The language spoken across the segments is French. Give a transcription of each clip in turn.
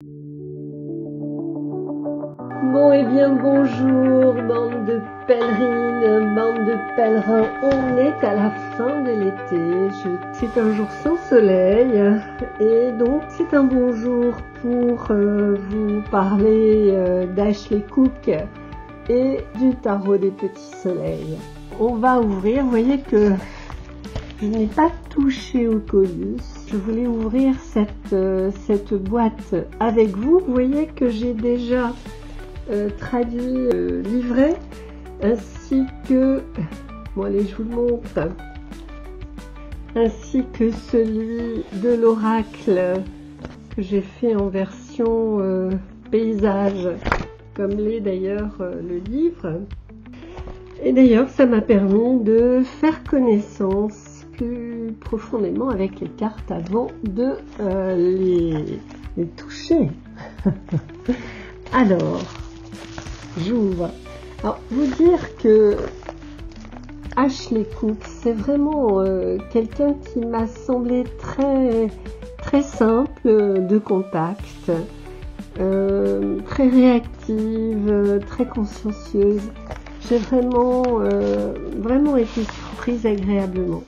Bon et bien bonjour, bande de pèlerines, bande de pèlerins, on est à la fin de l'été, c'est un jour sans soleil et donc c'est un bon jour pour vous parler d'Ashley Cook et du tarot des petits soleils. On va ouvrir, vous voyez que je n'ai pas touché au collier, je voulais ouvrir cette boîte avec vous, vous voyez que j'ai déjà traduit le livret ainsi que, bon allez je vous le montre, ainsi que celui de l'oracle que j'ai fait en version paysage, comme l'est d'ailleurs le livre. Et d'ailleurs ça m'a permis de faire connaissance plus profondément avec les cartes avant de les toucher. Alors j'ouvre. Alors, vous dire que Ashley Cook, c'est vraiment quelqu'un qui m'a semblé très simple de contact, très réactive, très consciencieuse. J'ai vraiment été surprise agréablement.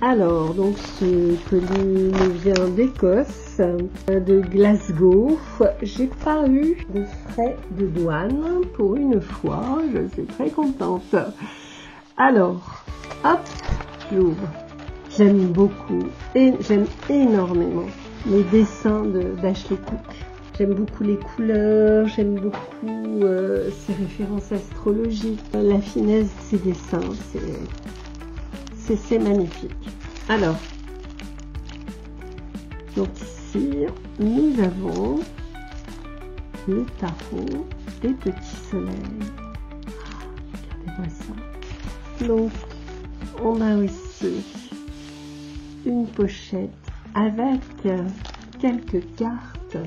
Alors, donc ce colis nous vient d'Écosse, de Glasgow. J'ai pas eu de frais de douane pour une fois, je suis très contente. Alors, hop, j'ouvre. J'aime beaucoup et j'aime énormément les dessins d'Ashley Cook. J'aime beaucoup les couleurs, j'aime beaucoup ses références astrologiques, la finesse de ses dessins, c'est magnifique. Alors, donc ici, nous avons le tarot des petits soleils. Regardez-moi ça. Donc, on a aussi une pochette avec quelques cartes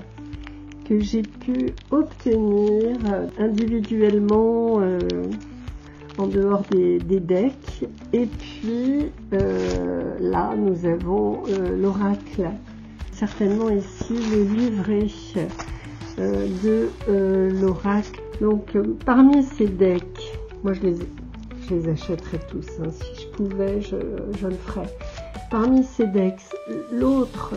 que j'ai pu obtenir individuellement en dehors des decks. Et puis là nous avons l'oracle, certainement ici le livret de l'oracle. Donc parmi ces decks, moi je les achèterais tous, hein. Si je pouvais je le ferais. Parmi ces decks, l'autre,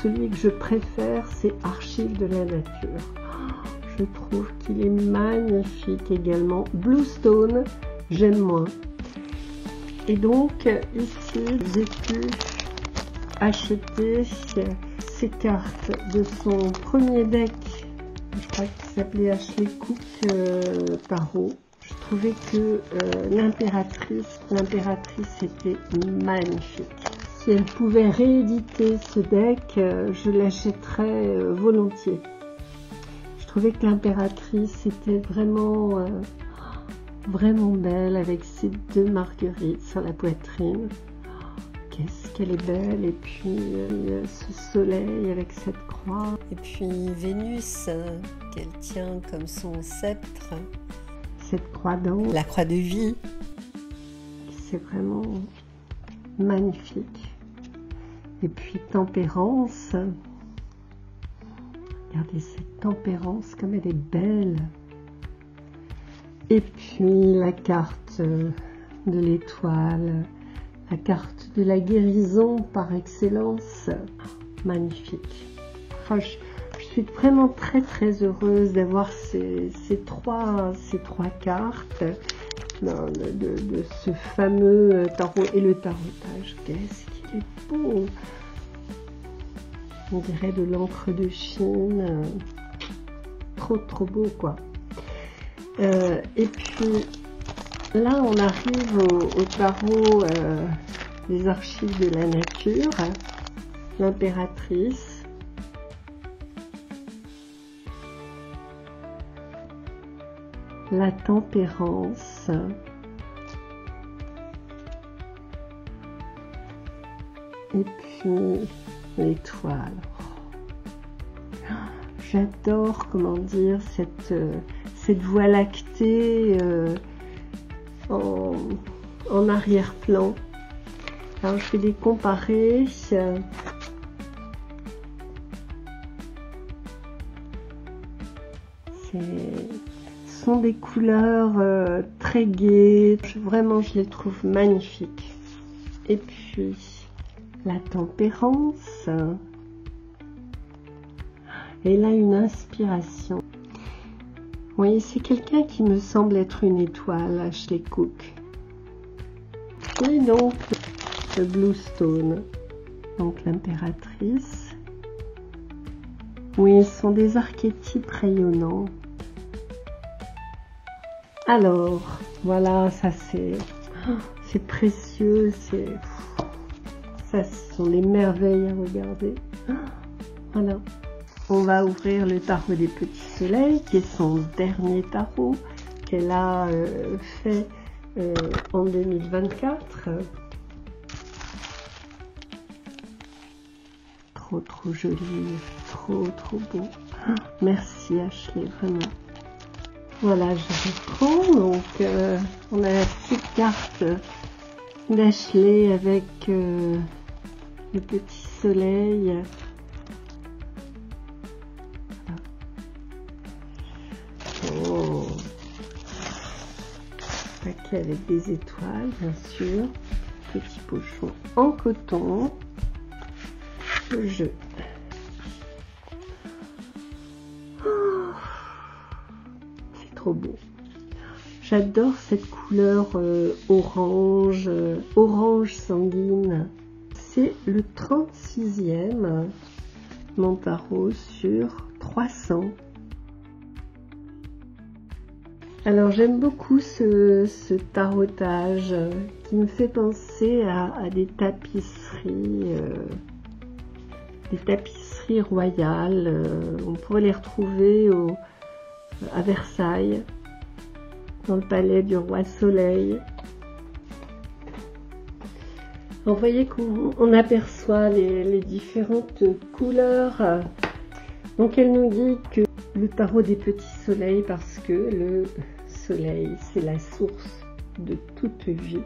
celui que je préfère, c'est Archives de la nature. Je trouve qu'il est magnifique également. Bluestone, j'aime moins. Et donc, ici, j'ai pu acheter ces cartes de son premier deck, je crois qu'il s'appelait Ashley Cook Tarot. Je trouvais que l'impératrice était magnifique. Si elle pouvait rééditer ce deck, je l'achèterais volontiers. Je trouvais que l'impératrice était vraiment belle avec ses deux marguerites sur la poitrine. Qu'est-ce qu'elle est belle, et puis ce soleil avec cette croix. Et puis Vénus qu'elle tient comme son sceptre. Cette croix d'eau, la croix de vie, c'est vraiment magnifique. Et puis tempérance, regardez cette tempérance comme elle est belle. Et puis la carte de l'étoile, la carte de la guérison par excellence, magnifique. Enfin, je suis vraiment très heureuse d'avoir ces trois cartes de ce fameux tarot. Et le tarotage, qu'est-ce qu'il est beau! On dirait de l'encre de Chine, trop beau quoi. Et puis là on arrive au tarot des archives de la nature, l'impératrice. La tempérance, et puis l'étoile. J'adore, comment dire, cette voie lactée en arrière-plan. Alors je vais les comparer. Ce sont des couleurs très gaies. Vraiment, je les trouve magnifiques. Et puis, la tempérance. Et là, une inspiration. Vous voyez, c'est quelqu'un qui me semble être une étoile, Ashley Cook. Et donc, le Bluestone, donc l'impératrice. Oui, ce sont des archétypes rayonnants. Alors, voilà, ça c'est précieux, ça ce sont des merveilles à regarder. Voilà. On va ouvrir le tarot des petits soleils, qui est son dernier tarot qu'elle a fait en 2024. Trop joli, trop beau. Merci Ashley, vraiment. Voilà, je reprends. Donc, on a la petite carte d'Ashley avec le petit soleil. Oh, paquet avec des étoiles, bien sûr. Petit pochon en coton. Le jeu. Oh, c'est trop beau. J'adore cette couleur orange, orange sanguine. C'est le 36e mon tarot sur 300. Alors j'aime beaucoup ce tarotage qui me fait penser à des tapisseries royales. On pourrait les retrouver à Versailles, dans le palais du roi Soleil. Alors, vous voyez qu'on aperçoit les différentes couleurs. Donc elle nous dit que le tarot des petits soleils, parce que le soleil c'est la source de toute vie,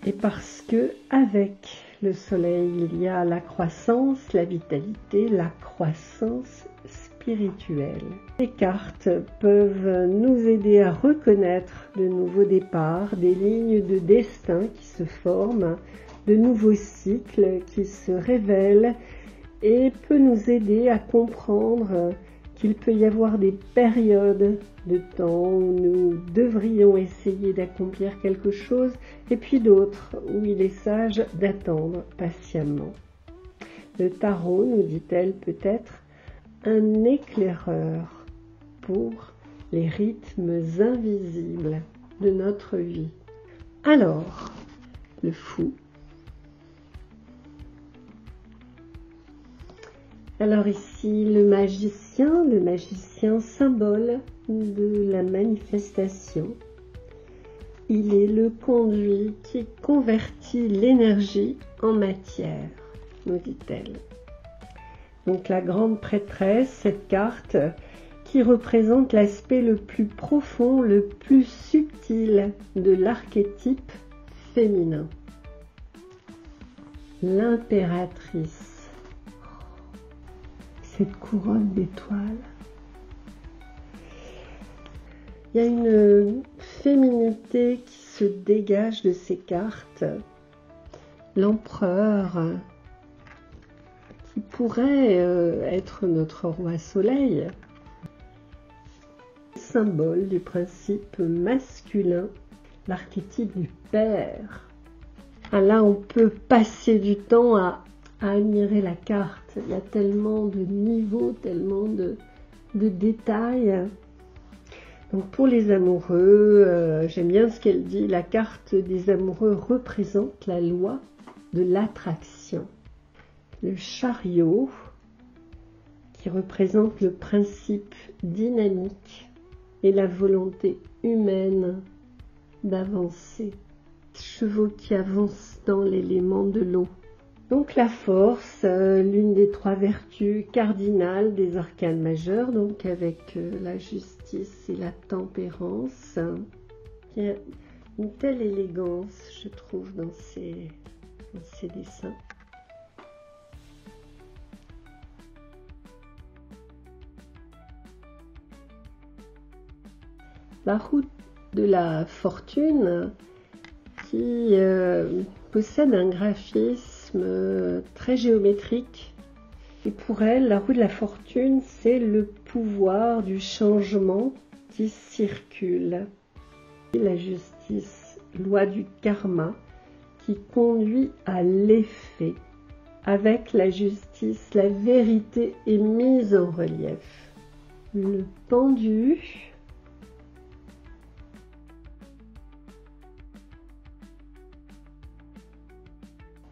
et parce que avec le soleil il y a la croissance, la vitalité, la croissance spirituelle. Les cartes peuvent nous aider à reconnaître de nouveaux départs, des lignes de destin qui se forment, de nouveaux cycles qui se révèlent, et peut nous aider à comprendre qu'il peut y avoir des périodes de temps où nous devrions essayer d'accomplir quelque chose, et puis d'autres où il est sage d'attendre patiemment. Le tarot, nous dit-elle, peut être un éclaireur pour les rythmes invisibles de notre vie. Alors, le fou. Alors ici, le magicien symbole de la manifestation. Il est le conduit qui convertit l'énergie en matière, nous dit-elle. Donc la grande prêtresse, cette carte qui représente l'aspect le plus profond, le plus subtil de l'archétype féminin. L'impératrice. Cette couronne d'étoiles. Il y a une féminité qui se dégage de ces cartes. L'empereur, qui pourrait être notre roi soleil, symbole du principe masculin, l'archétype du père. Ah, là, on peut passer du temps à admirer la carte. Il y a tellement de niveaux, tellement de détails. Donc pour les amoureux, j'aime bien ce qu'elle dit, la carte des amoureux représente la loi de l'attraction. Le chariot, qui représente le principe dynamique et la volonté humaine d'avancer. Chevaux qui avancent dans l'élément de l'eau. Donc la force, l'une des trois vertus cardinales des arcanes majeurs, donc avec la justice et la tempérance. Il y a une telle élégance, je trouve, dans ces dessins. La roue de la fortune qui possède un graphisme très géométrique. Et pour elle, la roue de la fortune, c'est le pouvoir du changement qui circule. La justice, loi du karma, qui conduit à l'effet. Avec la justice, la vérité est mise en relief. Le pendu.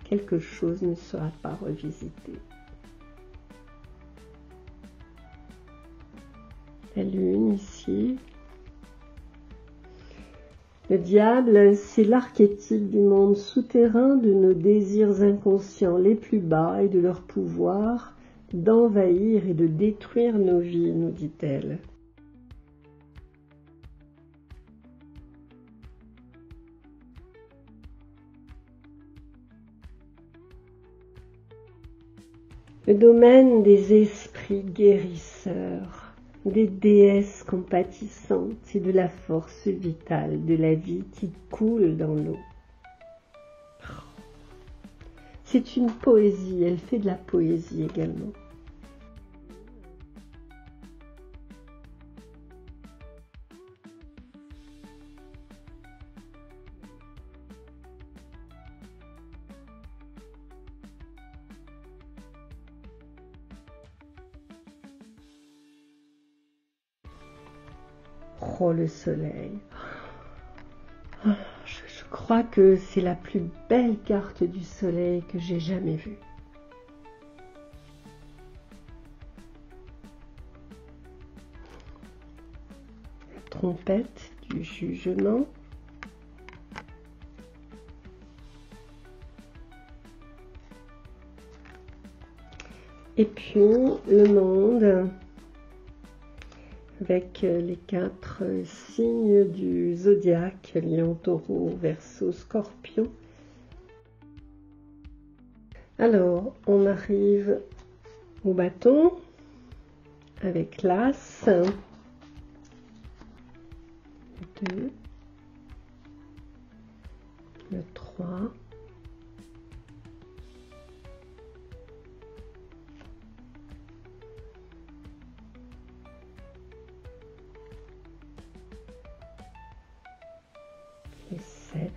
Quelque chose ne sera pas revisité. La lune ici. Le diable, c'est l'archétype du monde souterrain de nos désirs inconscients les plus bas et de leur pouvoir d'envahir et de détruire nos vies, nous dit-elle. Le domaine des esprits guérisseurs, des déesses compatissantes et de la force vitale de la vie qui coule dans l'eau. C'est une poésie, elle fait de la poésie également. Oh, le soleil. Je crois que c'est la plus belle carte du soleil que j'ai jamais vue. La trompette du jugement. Et puis le monde avec les 4 signes du zodiaque, Lion, Taureau, Verseau, Scorpion. Alors, on arrive au bâton avec l'As, 2, le 3, les 7,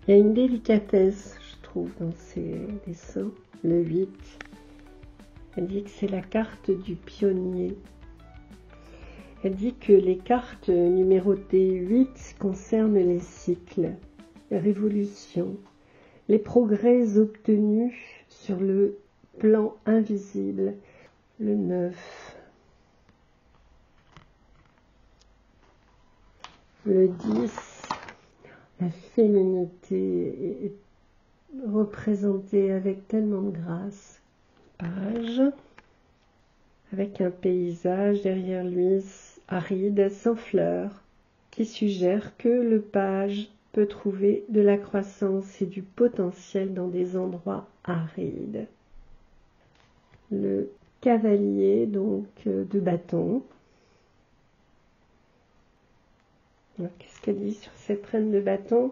il y a une délicatesse, je trouve, dans ces dessins. Le 8, elle dit que c'est la carte du pionnier. Elle dit que les cartes numérotées 8 concernent les cycles, les révolutions, les progrès obtenus sur le plan invisible. Le 9, le 10, la féminité est représentée avec tellement de grâce. Page, avec un paysage derrière lui aride, sans fleurs, qui suggère que le page peut trouver de la croissance et du potentiel dans des endroits arides. Le cavalier, donc, de bâton. Qu'est-ce qu'elle dit sur cette reine de bâton?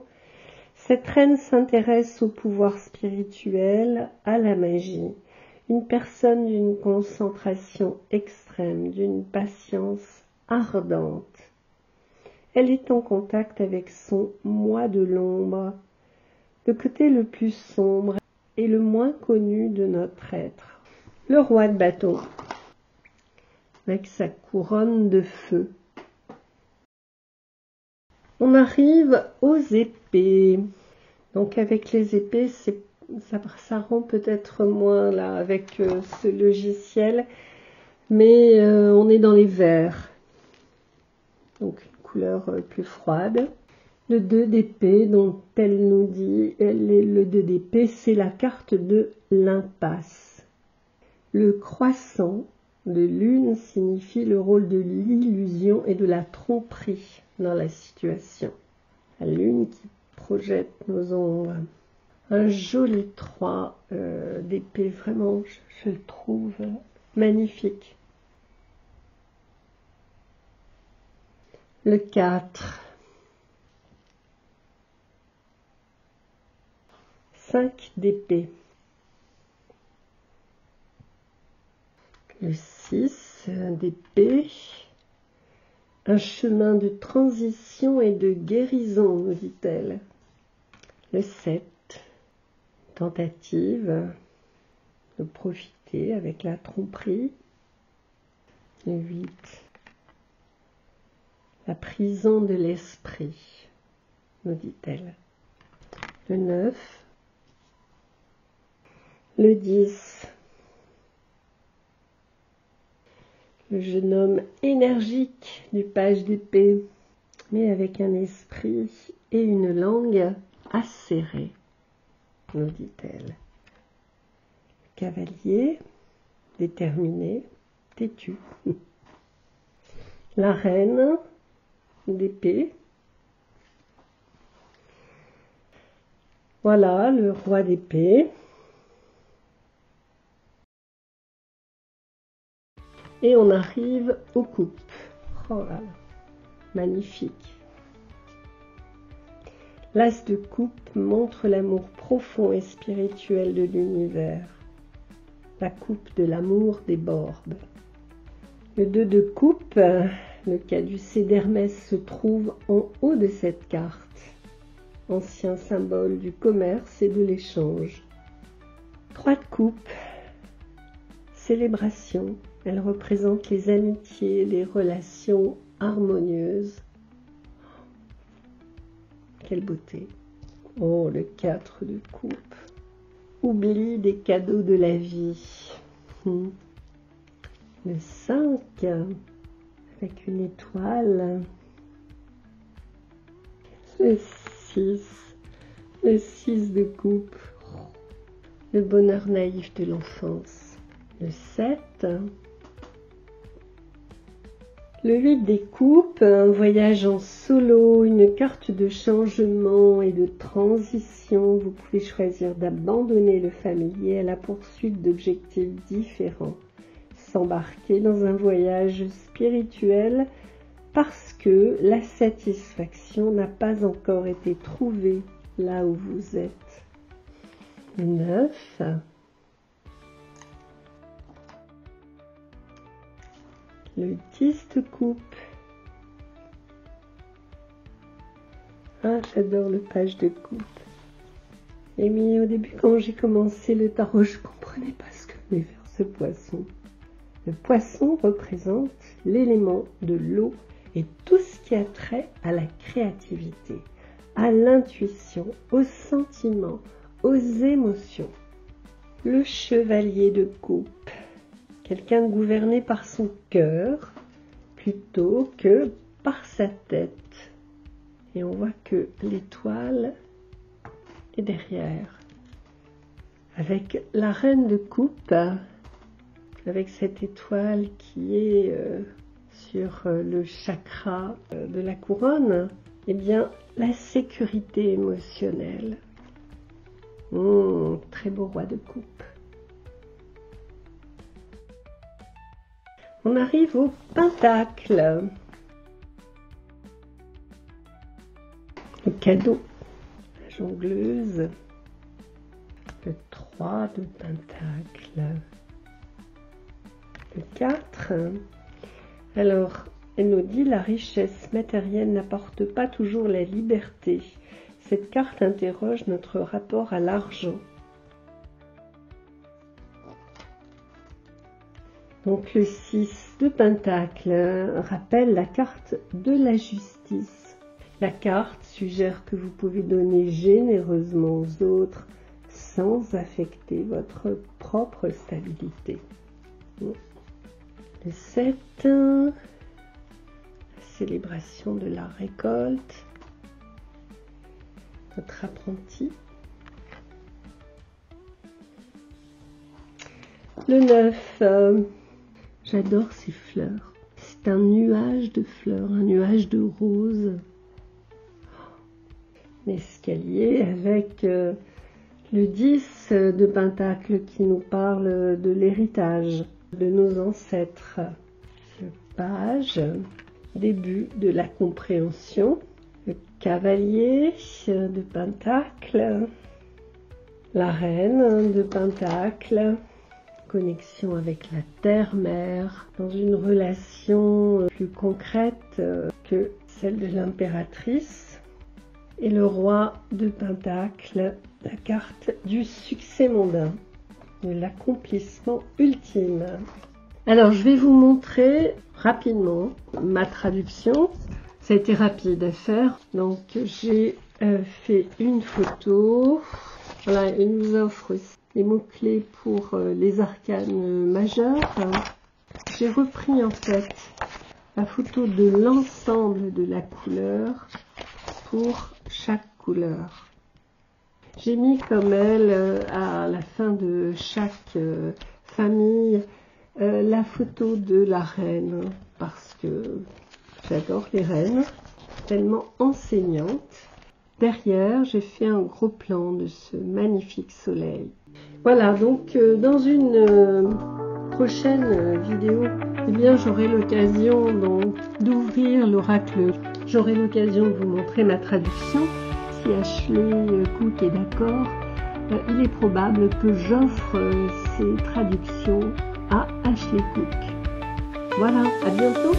Cette reine s'intéresse au pouvoir spirituel, à la magie. Une personne d'une concentration extrême, d'une patience ardente. Elle est en contact avec son moi de l'ombre, le côté le plus sombre et le moins connu de notre être. Le roi de bâton, avec sa couronne de feu. On arrive aux épées. Donc avec les épées, ça rend peut-être moins là avec ce logiciel, mais on est dans les verts. Donc une couleur plus froide. Le 2 d'épée, dont elle nous dit, le 2 d'épée, c'est la carte de l'impasse. Le croissant de lune signifie le rôle de l'illusion et de la tromperie dans la situation. La lune qui projette nos ombres. Un joli 3 d'épée, vraiment, je le trouve Magnifique. Le 4. 5 d'épée. Le 6 d'épée. Un chemin de transition et de guérison, nous dit-elle. Le 7. Tentative de profiter avec la tromperie. Le 8. La prison de l'esprit, nous dit-elle. Le 9. Le 10. Le jeune homme énergique du page d'épée, mais avec un esprit et une langue acérée, nous dit-elle. Le cavalier, déterminé, têtu. La reine d'épée. Voilà, le roi d'épée. Et on arrive aux coupes. Oh là là, magnifique. L'as de coupe montre l'amour profond et spirituel de l'univers. La coupe de l'amour déborde. Le 2 de coupe, le caducée d'Hermès, se trouve en haut de cette carte. Ancien symbole du commerce et de l'échange. 3 de coupe, célébration. Elle représente les amitiés, les relations harmonieuses. Quelle beauté. Oh, le 4 de coupe. Oubli des cadeaux de la vie. Le 5, avec une étoile. Le 6, le 6 de coupe. Le bonheur naïf de l'enfance. Le 7. Le 8 des coupes, un voyage en solo, une carte de changement et de transition. Vous pouvez choisir d'abandonner le familier à la poursuite d'objectifs différents. S'embarquer dans un voyage spirituel parce que la satisfaction n'a pas encore été trouvée là où vous êtes. 9. Le 10 de coupe. Ah, j'adore le page de coupe. Et oui, au début, quand j'ai commencé le tarot, je ne comprenais pas ce que venait faire ce poisson. Le poisson représente l'élément de l'eau et tout ce qui a trait à la créativité, à l'intuition, aux sentiments, aux émotions. Le chevalier de coupe. Quelqu'un gouverné par son cœur plutôt que par sa tête. Et on voit que l'étoile est derrière. Avec la reine de coupe, avec cette étoile qui est sur le chakra de la couronne, eh bien, la sécurité émotionnelle. Très beau roi de coupe. On arrive au pentacle. Le cadeau, la jongleuse, le 3 de pentacle, le 4. Alors, elle nous dit la richesse matérielle n'apporte pas toujours la liberté. Cette carte interroge notre rapport à l'argent. Donc le 6 de pentacle rappelle la carte de la justice. La carte suggère que vous pouvez donner généreusement aux autres sans affecter votre propre stabilité. Le 7, la célébration de la récolte, votre apprenti. Le 9, j'adore ces fleurs. C'est un nuage de fleurs, un nuage de roses. L'escalier avec le 10 de pentacle qui nous parle de l'héritage, de nos ancêtres. Page, début de la compréhension, le cavalier de Pentacle, la reine de Pentacle, connexion avec la terre-mère, dans une relation plus concrète que celle de l'impératrice, et le roi de Pentacle, la carte du succès mondain, de l'accomplissement ultime. Alors, je vais vous montrer rapidement ma traduction. Ça a été rapide à faire. Donc, j'ai fait une photo. Voilà, il nous offre les mots-clés pour les arcanes majeurs. J'ai repris en fait la photo de l'ensemble de la couleur pour chaque couleur. J'ai mis comme elle, à la fin de chaque famille, la photo de la reine, parce que j'adore les reines, tellement enseignantes. Derrière, j'ai fait un gros plan de ce magnifique soleil. Voilà, donc dans une prochaine vidéo, eh bien, j'aurai l'occasion donc d'ouvrir l'oracle. J'aurai l'occasion de vous montrer ma traduction. Si Ashley Cook est d'accord, il est probable que j'offre ces traductions à Ashley Cook. Voilà, à bientôt!